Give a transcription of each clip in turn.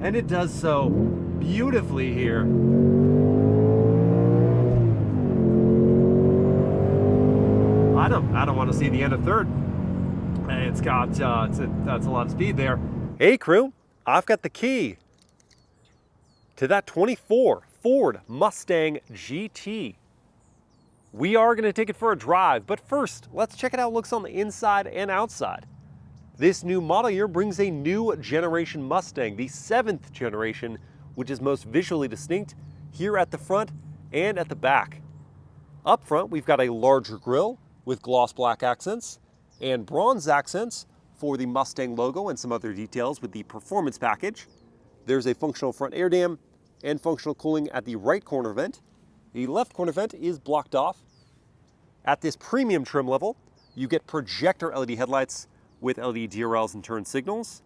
And it does so beautifully here. I don't want to see the end of third. And it's got, that's a lot of speed there. Hey crew, I've got the key to that 24 Ford Mustang GT. We are going to take it for a drive, but first, let's check out how it looks on the inside and outside. This new model year brings a new generation Mustang, the 7th generation, which is most visually distinct here at the front and at the back. Up front, we've got a larger grille with gloss black accents and bronze accents for the Mustang logo and some other details with the performance package. There's a functional front air dam and functional cooling at the right corner vent. The left corner vent is blocked off. At this premium trim level, you get projector LED headlights with LED DRLs and turn signals.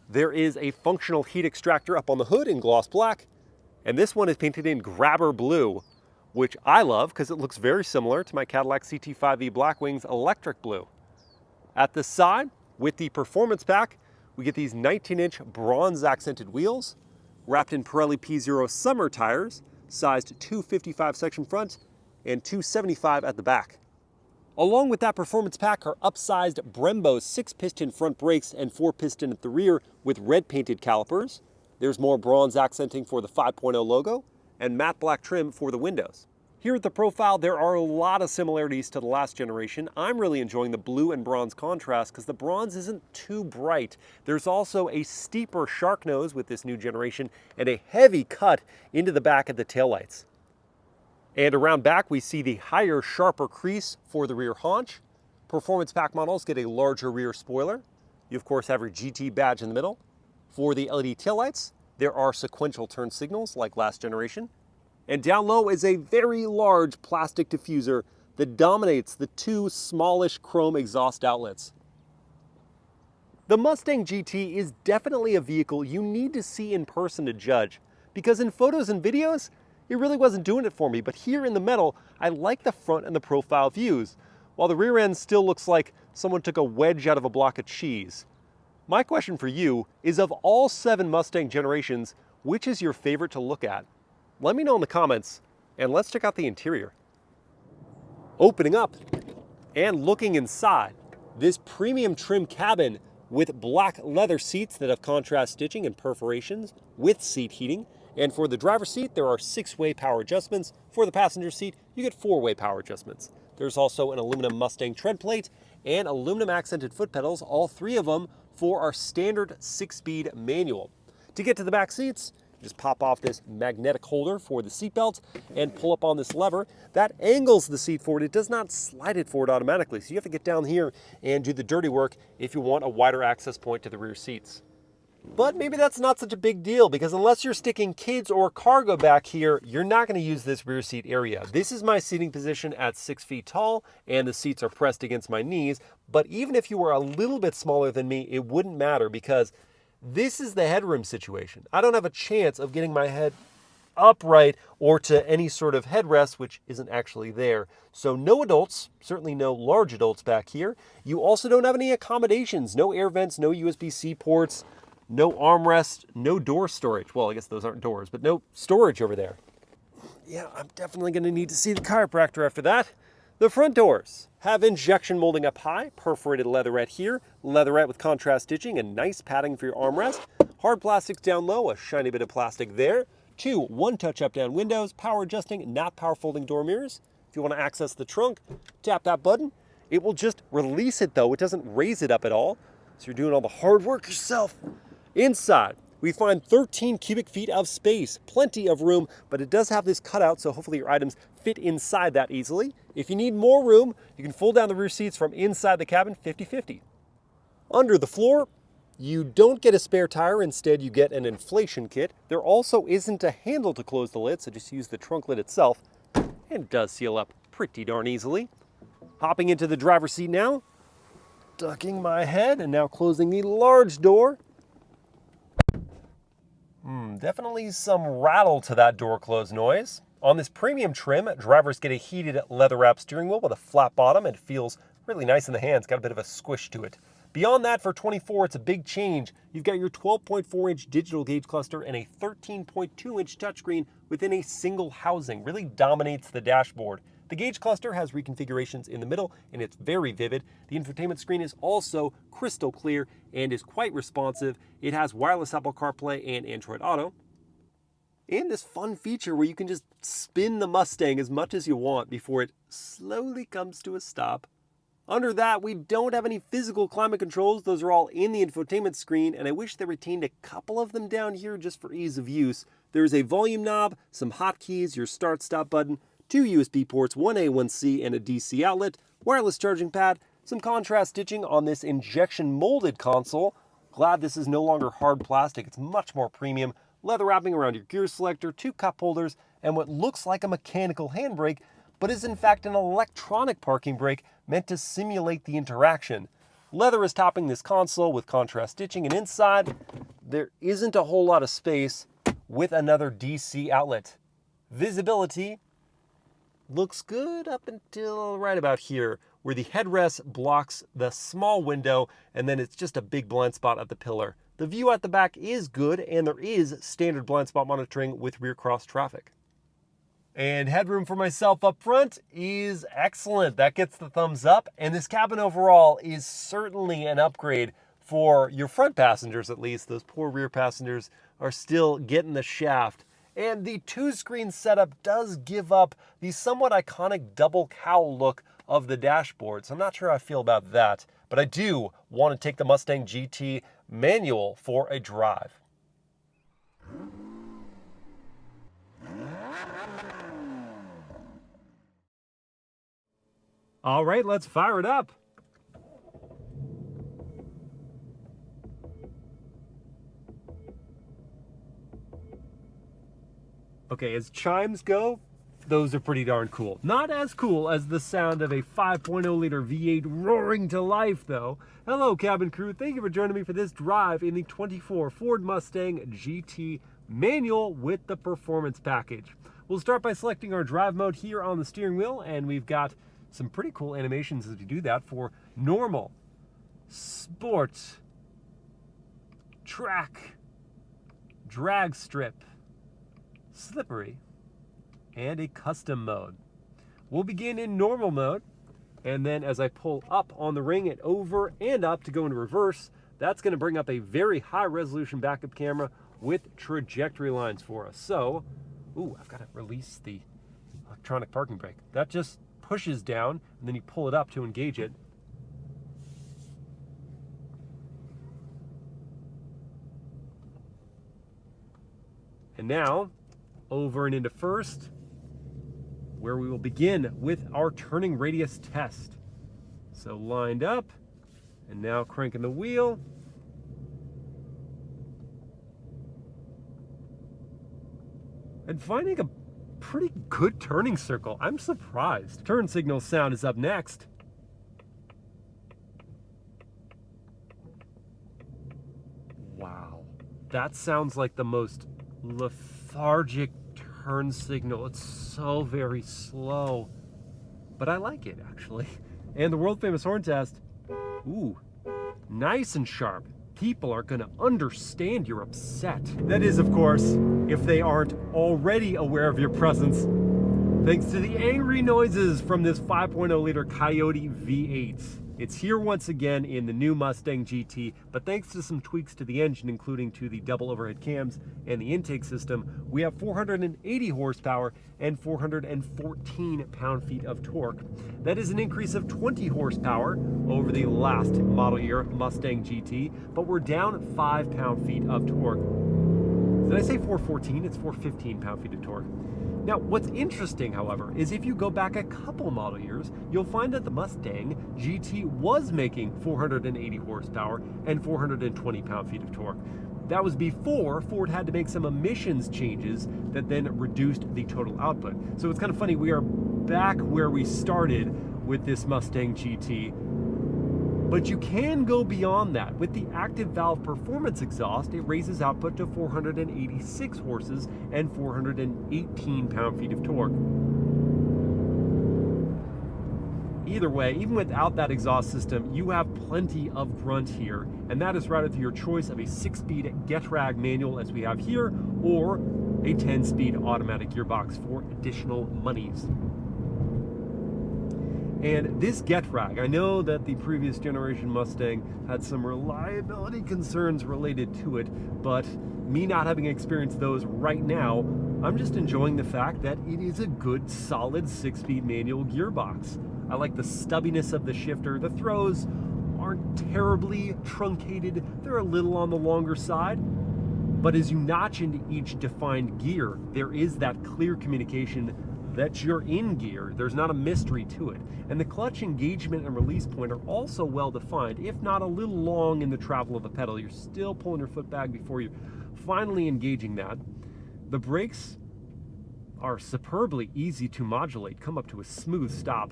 There is a functional heat extractor up on the hood in gloss black, and this one is painted in grabber blue, which I love because it looks very similar to my Cadillac CT5e Blackwing's electric blue. At the side, with the performance pack, we get these 19-inch bronze accented wheels, wrapped in Pirelli P0 summer tires, sized 255 section front and 275 at the back. Along with that performance pack are upsized Brembo 6-piston front brakes and 4-piston at the rear with red painted calipers. There's more bronze accenting for the 5.0 logo and matte black trim for the windows. Here at the profile, there are a lot of similarities to the last generation. I'm really enjoying the blue and bronze contrast because the bronze isn't too bright. There's also a steeper shark nose with this new generation and a heavy cut into the back of the taillights. And around back, we see the higher, sharper crease for the rear haunch. Performance pack models get a larger rear spoiler. You, of course, have your GT badge in the middle. For the LED taillights, there are sequential turn signals like last generation. And down low is a very large plastic diffuser that dominates the two smallish chrome exhaust outlets. The Mustang GT is definitely a vehicle you need to see in person to judge, because in photos and videos, it really wasn't doing it for me, but here in the metal, I like the front and the profile views, while the rear end still looks like someone took a wedge out of a block of cheese. My question for you is, of all 7 Mustang generations, which is your favorite to look at? Let me know in the comments, and let's check out the interior. Opening up and looking inside, this premium trim cabin with black leather seats that have contrast stitching and perforations with seat heating. And for the driver's seat, there are 6-way power adjustments. For the passenger seat, you get 4-way power adjustments. There's also an aluminum Mustang tread plate and aluminum accented foot pedals, all 3 of them for our standard 6-speed manual. To get to the back seats, just pop off this magnetic holder for the seatbelt and pull up on this lever. That angles the seat forward. It does not slide it forward automatically, so you have to get down here and do the dirty work if you want a wider access point to the rear seats. But maybe that's not such a big deal, because unless you're sticking kids or cargo back here, you're not going to use this rear seat area. This is my seating position at 6 feet tall, and the seats are pressed against my knees. But even if you were a little bit smaller than me, it wouldn't matter, because this is the headroom situation. I don't have a chance of getting my head upright or to any sort of headrest, which isn't actually there. So no adults, certainly no large adults back here. You also don't have any accommodations, no air vents, no USB-C ports, no armrest, no door storage. Well, I guess those aren't doors, but no storage over there. Yeah, I'm definitely going to need to see the chiropractor after that. The front doors have injection molding up high, perforated leatherette here, leatherette with contrast stitching and nice padding for your armrest. Hard plastics down low, a shiny bit of plastic there. 2 one-touch up-down windows, power adjusting, not power folding door mirrors. If you want to access the trunk, tap that button. It will just release it though. It doesn't raise it up at all. So you're doing all the hard work yourself. Inside, we find 13 cubic feet of space, plenty of room, but it does have this cutout, so hopefully your items fit inside that easily. If you need more room, you can fold down the rear seats from inside the cabin 50-50. Under the floor, you don't get a spare tire, instead you get an inflation kit. There also isn't a handle to close the lid, so just use the trunk lid itself, and it does seal up pretty darn easily. Hopping into the driver's seat now, ducking my head, and now closing the large door. Definitely some rattle to that door close noise. On this premium trim, drivers get a heated leather wrap steering wheel with a flat bottom. It feels really nice in the hands, got a bit of a squish to it. Beyond that, for 24, it's a big change. You've got your 12.4-inch digital gauge cluster and a 13.2-inch touchscreen within a single housing. Really dominates the dashboard. The gauge cluster has reconfigurations in the middle, and it's very vivid. The infotainment screen is also crystal clear and is quite responsive. It has wireless Apple CarPlay and Android Auto. And this fun feature where you can just spin the Mustang as much as you want before it slowly comes to a stop. Under that, we don't have any physical climate controls. Those are all in the infotainment screen, and I wish they retained a couple of them down here just for ease of use. There's a volume knob, some hotkeys, your start-stop button, 2 USB ports, 1A, 1C, and a DC outlet, wireless charging pad, some contrast stitching on this injection molded console. Glad this is no longer hard plastic, it's much more premium. Leather wrapping around your gear selector, 2 cup holders, and what looks like a mechanical handbrake, but is in fact an electronic parking brake meant to simulate the interaction. Leather is topping this console with contrast stitching, and inside there isn't a whole lot of space with another DC outlet. Visibility looks good up until right about here, where the headrest blocks the small window, and then it's just a big blind spot at the pillar. The view at the back is good, and there is standard blind spot monitoring with rear cross traffic. And headroom for myself up front is excellent. That gets the thumbs up, and this cabin overall is certainly an upgrade for your front passengers at least. Those poor rear passengers are still getting the shaft. And the 2-screen setup does give up the somewhat iconic double cowl look of the dashboard, so I'm not sure how I feel about that. But I do want to take the Mustang GT manual for a drive. All right, let's fire it up. Okay, as chimes go, those are pretty darn cool. Not as cool as the sound of a 5.0-liter V8 roaring to life, though. Hello, cabin crew. Thank you for joining me for this drive in the 24 Ford Mustang GT manual with the performance package. We'll start by selecting our drive mode here on the steering wheel, and we've got some pretty cool animations as we do that for normal, sport, track, drag strip, slippery, and a custom mode. We'll begin in normal mode, and then as I pull up on the ring and over and up to go into reverse, that's going to bring up a very high resolution backup camera with trajectory lines for us. So, I've got to release the electronic parking brake. That just pushes down, and then you pull it up to engage it. And now, over and into first, where we will begin with our turning radius test. So lined up, and now cranking the wheel. And finding a pretty good turning circle. I'm surprised. Turn signal sound is up next. Wow. That sounds like the most lethargic turn signal. It's so very slow. But I like it, actually. And the world famous horn test. Ooh, nice and sharp. People are going to understand you're upset. That is, of course, if they aren't already aware of your presence, thanks to the angry noises from this 5.0-liter Coyote V8. It's here once again in the new Mustang GT, but thanks to some tweaks to the engine, including to the double overhead cams and the intake system, we have 480 horsepower and 414 pound-feet of torque. That is an increase of 20 horsepower over the last model year Mustang GT, but we're down 5 pound-feet of torque. Did I say 414? It's 415 pound-feet of torque. Now, what's interesting, however, is if you go back a couple model years, you'll find that the Mustang GT was making 480 horsepower and 420 pound-feet of torque. That was before Ford had to make some emissions changes that then reduced the total output. So it's kind of funny, we are back where we started with this Mustang GT, but you can go beyond that. With the active valve performance exhaust, it raises output to 486 horses and 418 pound-feet of torque. Either way, even without that exhaust system, you have plenty of grunt here, and that is routed through your choice of a 6-speed Getrag manual as we have here, or a 10-speed automatic gearbox for additional monies. And this Getrag, I know that the previous generation Mustang had some reliability concerns related to it, but me not having experienced those right now, I'm just enjoying the fact that it is a good, solid 6-speed manual gearbox. I like the stubbiness of the shifter. The throws aren't terribly truncated. They're a little on the longer side. But as you notch into each defined gear, there is that clear communication that you're in gear. There's not a mystery to it. And the clutch engagement and release point are also well defined, if not a little long in the travel of the pedal. You're still pulling your foot back before you're finally engaging that. The brakes are superbly easy to modulate, come up to a smooth stop.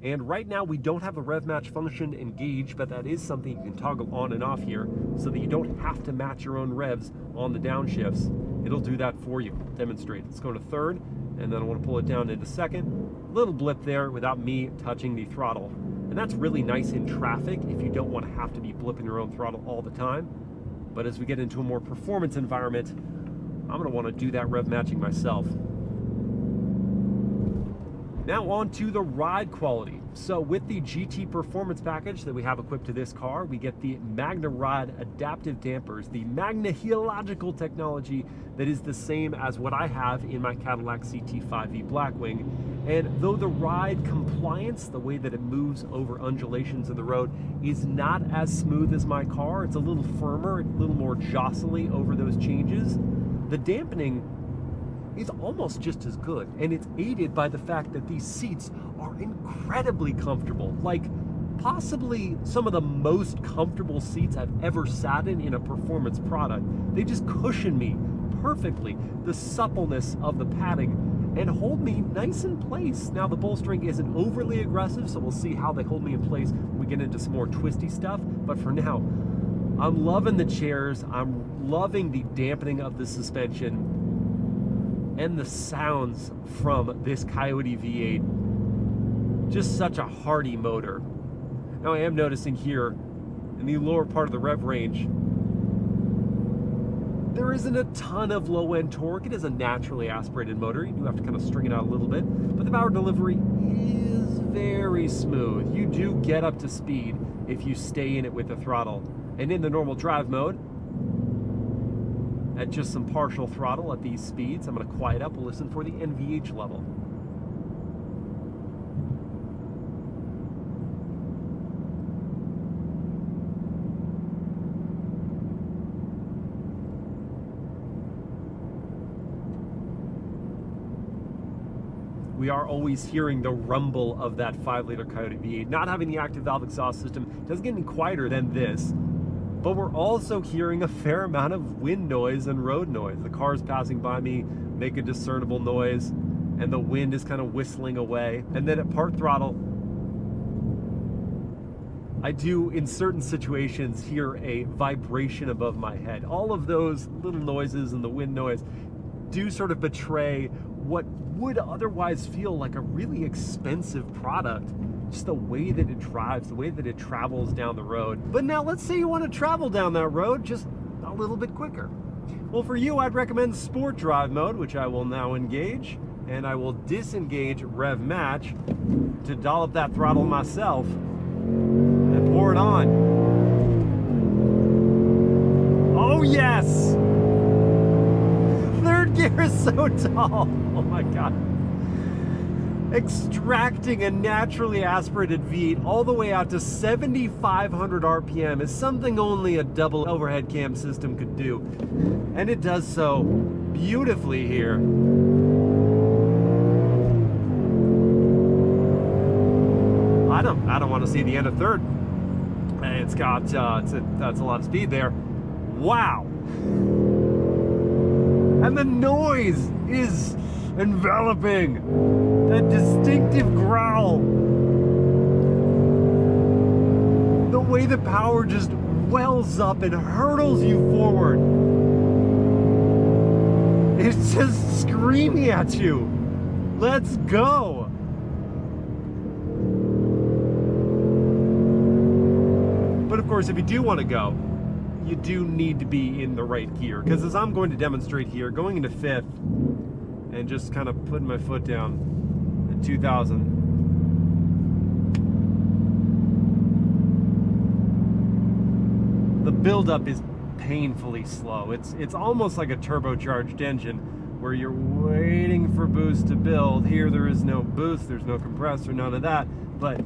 And right now we don't have a rev match function engaged, but that is something you can toggle on and off here so that you don't have to match your own revs on the downshifts. It'll do that for you. Demonstrate. Let's go to third, and then I want to pull it down into second. Little blip there without me touching the throttle. And that's really nice in traffic if you don't want to have to be blipping your own throttle all the time. But as we get into a more performance environment, I'm going to want to do that rev matching myself. Now on to the ride quality. So with the GT performance package that we have equipped to this car, we get the MagneRide adaptive dampers, the magneheological technology that is the same as what I have in my Cadillac CT5e Blackwing. And though the ride compliance, the way that it moves over undulations of the road, is not as smooth as my car, it's a little firmer, a little more jostly over those changes, the dampening is almost just as good, and it's aided by the fact that these seats are incredibly comfortable, like possibly some of the most comfortable seats I've ever sat in a performance product. They just cushion me perfectly, the suppleness of the padding, and hold me nice in place. Now the bolstering isn't overly aggressive, so we'll see how they hold me in place when we get into some more twisty stuff, but for now, I'm loving the chairs, I'm loving the dampening of the suspension, and the sounds from this Coyote V8. Just such a hearty motor. Now I am noticing here in the lower part of the rev range, there isn't a ton of low-end torque. It is a naturally aspirated motor. You do have to kind of string it out a little bit, but the power delivery is very smooth. You do get up to speed if you stay in it with the throttle. And in the normal drive mode, at just some partial throttle at these speeds, I'm going to quiet up and listen for the NVH level. We are always hearing the rumble of that 5-liter Coyote V8. Not having the active valve exhaust system doesn't get any quieter than this. But we're also hearing a fair amount of wind noise and road noise. The cars passing by me make a discernible noise, and the wind is kind of whistling away. And then at part throttle, I do, in certain situations, hear a vibration above my head. All of those little noises and the wind noise do sort of betray what would otherwise feel like a really expensive product. Just the way that it drives, the way that it travels down the road. But now let's say you want to travel down that road just a little bit quicker. Well, for you, I'd recommend Sport Drive mode, which I will now engage, and I will disengage Rev Match to dollop that throttle myself and pour it on. Oh yes! Third gear is so tall. Oh my God. Extracting a naturally aspirated V8 all the way out to 7,500 RPM is something only a double overhead cam system could do. And it does so beautifully here. I don't want to see the end of third. It's got, that's a lot of speed there. Wow. And the noise is enveloping. That distinctive growl. The way the power just wells up and hurtles you forward. It's just screaming at you. Let's go. course, if you do want to go, you do need to be in the right gear, because as I'm going to demonstrate here, going into fifth and just kind of putting my foot down at 2,000. The buildup is painfully slow. It's almost like a turbocharged engine where you're waiting for boost to build. Here there is no boost, there's no compressor, none of that, but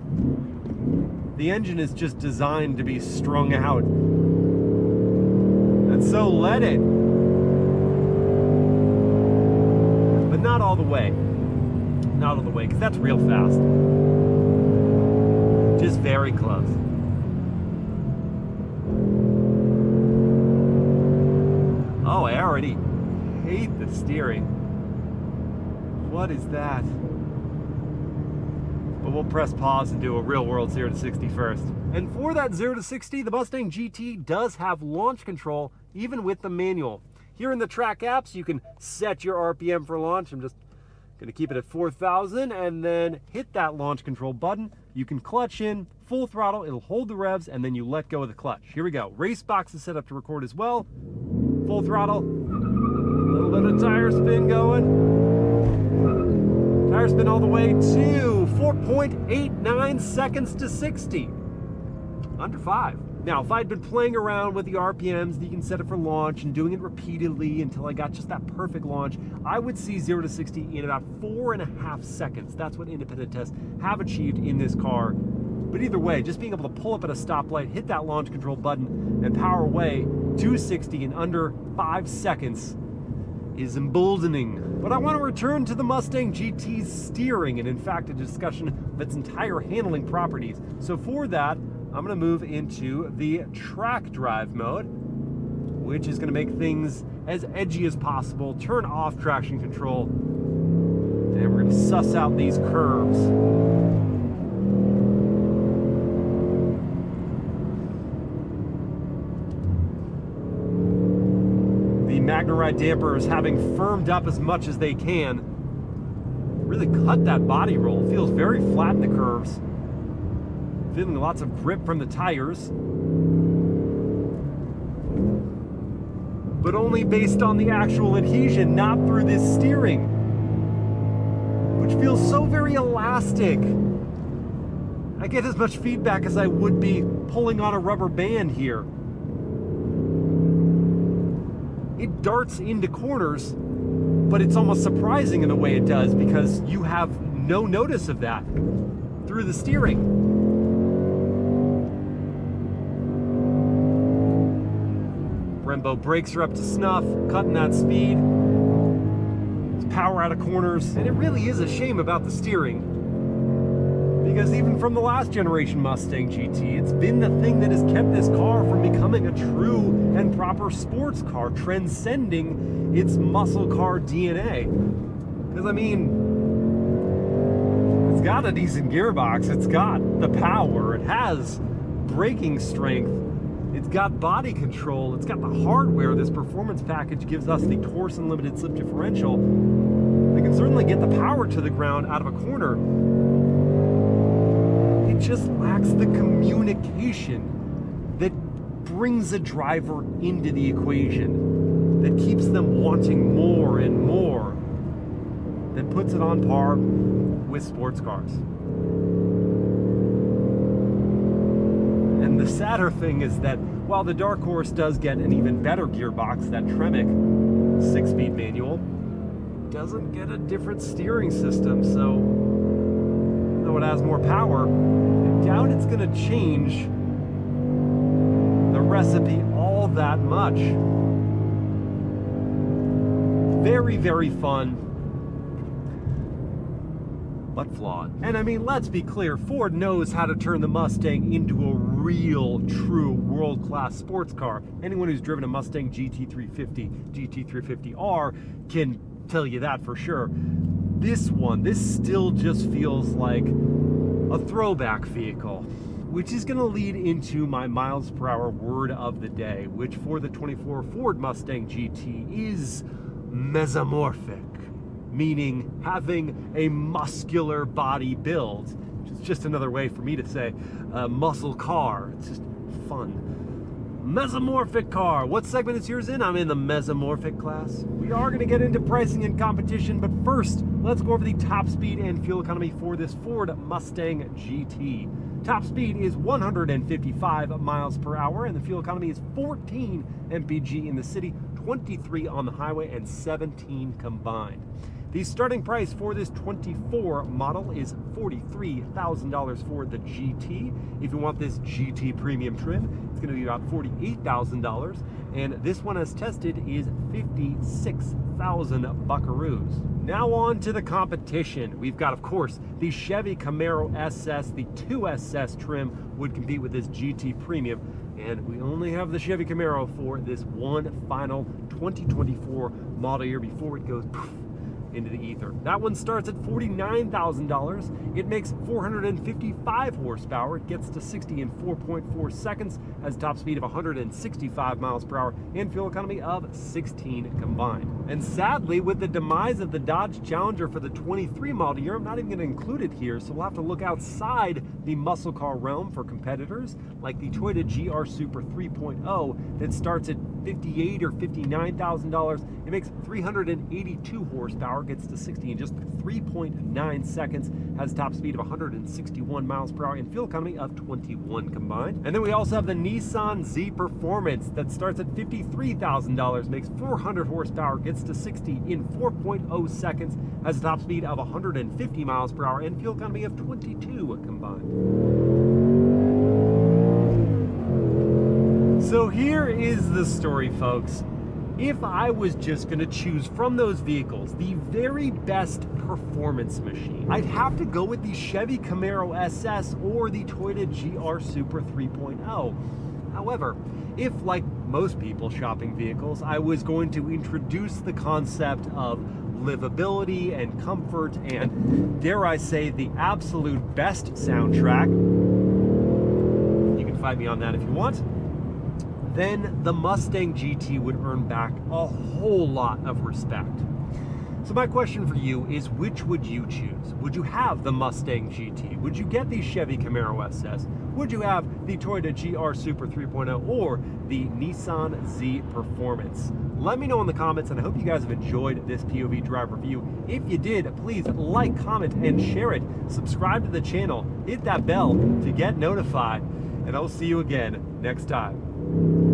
the engine is just designed to be strung out. And so let it. But not all the way. Not all the way, because that's real fast. Just very close. Oh, I already hate the steering. What is that? But we'll press pause and do a real world 0 to 60 first. And for that 0 to 60, the Mustang GT does have launch control, even with the manual. Here in the track apps, you can set your RPM for launch. I'm just gonna keep it at 4,000 and then hit that launch control button. You can clutch in, full throttle, it'll hold the revs, and then you let go of the clutch. Here we go. Race box is set up to record as well. Full throttle, a little bit of tire spin going. Tire spin all the way to 4.89 seconds to 60. Under 5. Now, if I'd been playing around with the RPMs, you can set it for launch and doing it repeatedly until I got just that perfect launch, I would see 0 to 60 in about 4.5 seconds. That's what independent tests have achieved in this car. But either way, just being able to pull up at a stoplight, hit that launch control button, and power away to 60 in under 5 seconds is emboldening. But I want to return to the Mustang GT's steering and in fact a discussion of its entire handling properties. So for that, I'm going to move into the track drive mode, which is going to make things as edgy as possible, turn off traction control, and we're going to suss out these curves. The MagneRide dampers, having firmed up as much as they can, really cut that body roll. It feels very flat in the curves. Feeling lots of grip from the tires, but only based on the actual adhesion, not through this steering, which feels so very elastic. I get as much feedback as I would be pulling on a rubber band here. It darts into corners, but it's almost surprising in the way it does because you have no notice of that through the steering. Brembo brakes are up to snuff, cutting that speed. It's power out of corners, and it really is a shame about the steering. Because even from the last generation Mustang GT, it's been the thing that has kept this car from becoming a true and proper sports car, transcending its muscle car DNA. Because I mean, it's got a decent gearbox, it's got the power, it has braking strength, it's got body control, it's got the hardware. This performance package gives us the Torsen limited slip differential. It can certainly get the power to the ground out of a corner. It just lacks the communication that brings a driver into the equation, that keeps them wanting more and more, that puts it on par with sports cars. And the sadder thing is that while the Dark Horse does get an even better gearbox, that Tremec 6-speed manual doesn't get a different steering system, so though it has more power, I doubt it's going to change the recipe all that much. Very, very fun, but flawed. And I mean, let's be clear, Ford knows how to turn the Mustang into a real, true, world-class sports car. Anyone who's driven a Mustang GT350, GT350R can tell you that for sure. This still just feels like a throwback vehicle, which is gonna lead into my MilesPerHr word of the day, which for the 24 Ford Mustang GT is mesomorphic, meaning having a muscular body build, which is just another way for me to say a muscle car. It's just fun. Mesomorphic car. What segment is yours in? I'm in the mesomorphic class. We are going to get into pricing and competition, but first, let's go over the top speed and fuel economy for this Ford Mustang GT. Top speed is 155 miles per hour, and the fuel economy is 14 mpg in the city, 23 on the highway, and 17 combined. The starting price for this 24 model is $43,000 for the GT. If you want this GT premium trim, it's going to be about $48,000, and this one as tested is 56,000 buckaroos. Now on to the competition. We've got, of course, the Chevy Camaro SS. The 2SS trim would compete with this GT premium, and we only have the Chevy Camaro for this one final 2024 model year before it goes into the ether. That one starts at $49,000. It makes 455 horsepower. It gets to 60 in 4.4 seconds, has a top speed of 165 miles per hour, and fuel economy of 16 combined. And sadly, with the demise of the Dodge Challenger for the 23 model year, I'm not even going to include it here, so we'll have to look outside the muscle car realm for competitors like the Toyota GR Super 3.0 that starts at $58,000 or $59,000. It makes 382 horsepower, gets to 60 in just 3.9 seconds, has a top speed of 161 miles per hour, and fuel economy of 21 combined. And then we also have the Nissan Z Performance that starts at $53,000, makes 400 horsepower, gets to 60 in 4.0 seconds, has a top speed of 150 miles per hour, and fuel economy of 22 combined. So here is the story, folks. If I was just going to choose from those vehicles the very best performance machine, I'd have to go with the Chevy Camaro SS or the Toyota GR Super 3.0. However, if, like most people shopping vehicles, I was going to introduce the concept of livability and comfort and, dare I say, the absolute best soundtrack, you can fight me on that if you want, then the Mustang GT would earn back a whole lot of respect. So my question for you is, which would you choose? Would you have the Mustang GT? Would you get the Chevy Camaro SS? Would you have the Toyota GR Super 3.0 or the Nissan Z Performance? Let me know in the comments, and I hope you guys have enjoyed this POV drive review. If you did, please like, comment, and share it. Subscribe to the channel, hit that bell to get notified, and I'll see you again next time.